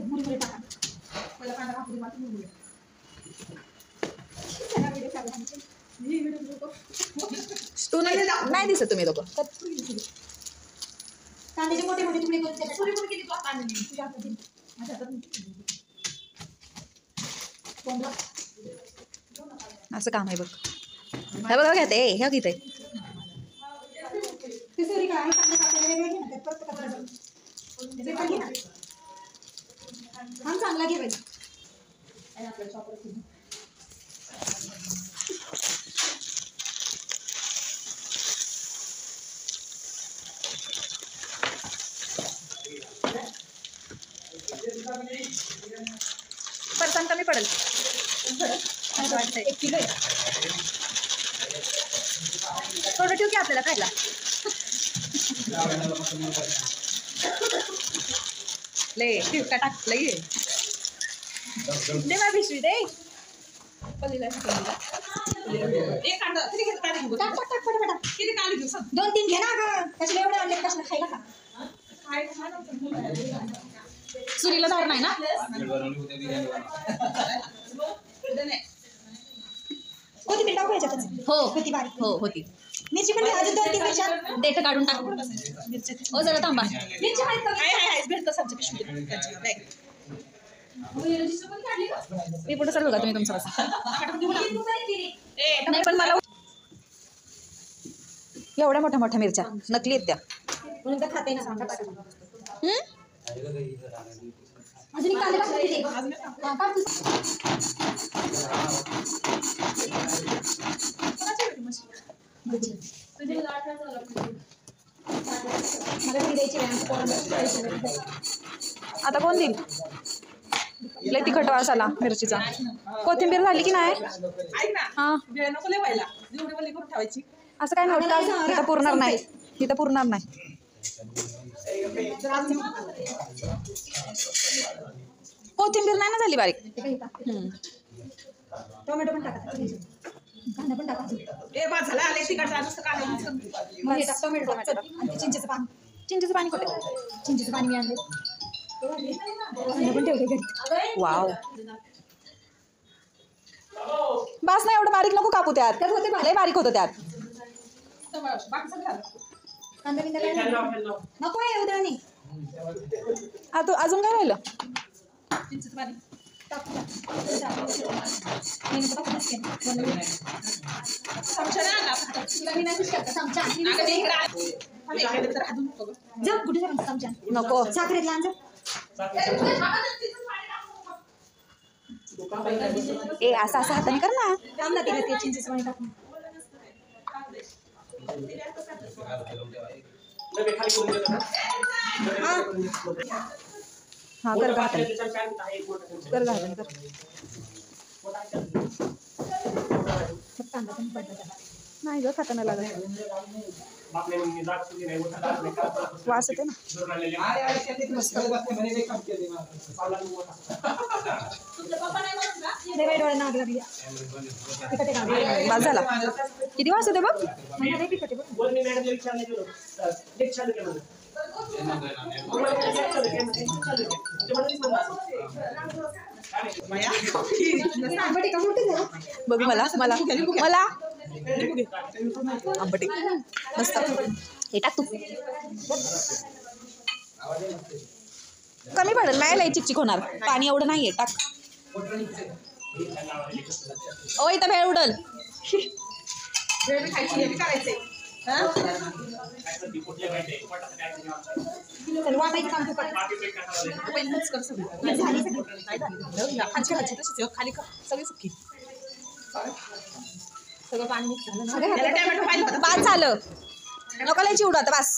मुरमुरे टाका पहिला कांदा कापून दे मला मुरमुरे चला व्हिडिओ चालू आहे मी व्हिडिओ तू नाही दिसत तुम्ही लोक कांद्याचे मोठे मोठे तुकडे करून त्याला पुरी पुरी किती तो कांदे तुझ्या हातात माझ्या हातात कोंबडा असं काम आहे बघ हे बघा घेते हे घेते तिसरी काय कांदा कापायला वेगळे घे ना त्यात परत कचरा ते पण घे ना हम चांगला घे बाई आणि आपल्या शॉपवर घेऊ परसान कमी पडेल एक किलो थोडं ठेव की आपल्याला खायला लय ठेव का टाक लय दे मला पिशवी दे दोन तीन घे ना गं कशाला एवढे आणले कशाला खायला का सुरीला धार नाही ना कोथिंबीर टाकू ह्याच्यातच हो किती बारीक हो होती मिरची पण अजून दोन तीन मिरच्या देठ काढून टाक ओ जरा थांबा मिरची आहेत का मी पुढे सर बघा तुम्ही तुमचं नाही पण मला एवढ्या मोठ्या मोठ्या मिरच्या नकली आहेत त्या म्हणून तर खाते ना सांगा अजून एक कांदे टाकते तिथे हा काढ तू मला ती द्यायची आता कोण देईल लय तिखट वास आला मिरचीचा कोथिंबीर झाली की नाही हा असं काय नव्हतं इथं पुरणार नाही इथं पुरणार नाही कोथिंबीर नाही ना झाली बारीक टोमॅटो पण टाका कांदा पण टाका टोमॅटो आणि चिंचेचं पाणी कुठे चिंचेचं पाणी मी आणले पण ठेवले घरी वाव बास नाही एवढं बारीक नको कापू त्यात होते लय बारीक होतं त्यात कांदा बिंदा काय नको आहे उद्या नाही अजून काय राहिलं नको साखरेतला आण ए असं असं हाताने कर ना ते चिंचेचं पाणी टाकून हा कर हाताने कर हाताने कर कांदा पण पडला नाही ग खाताना लागत वास येते ना वास झाला किती वास येते बघ बघ मला मला मला आंबटे मस्त हे टाक तू कमी पडेल नाही लय चिकचिक होणार पाणी एवढं नाहीये टाक ओ इथं भेळ उडल वाटायचं काम सगळी सुकी सगळं पाणी पाच झालं नको लय चिवडा आता बस